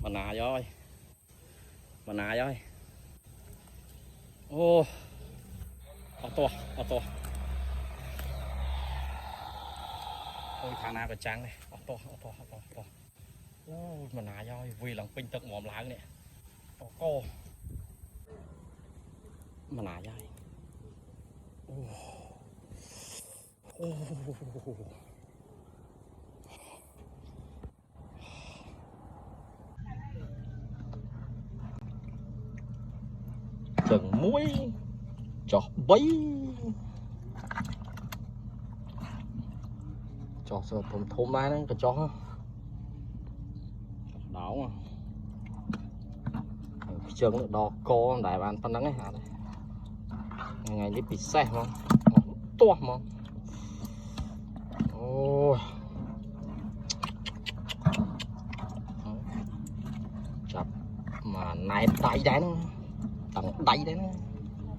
mà nà rồi ô to ôi thằng nào còn trắng này to ô mà nà rồi vì lòng pin tật mỏm láng này cô mà nà rồi chừng muối cho bấy cho sợ thôm mai nó cho đó mà chừng đo co đại bàn phân nắng ấy hả ngày đi bị xe không to mà ôi chập mà nãy tay đấy nó tặng tay đấy nó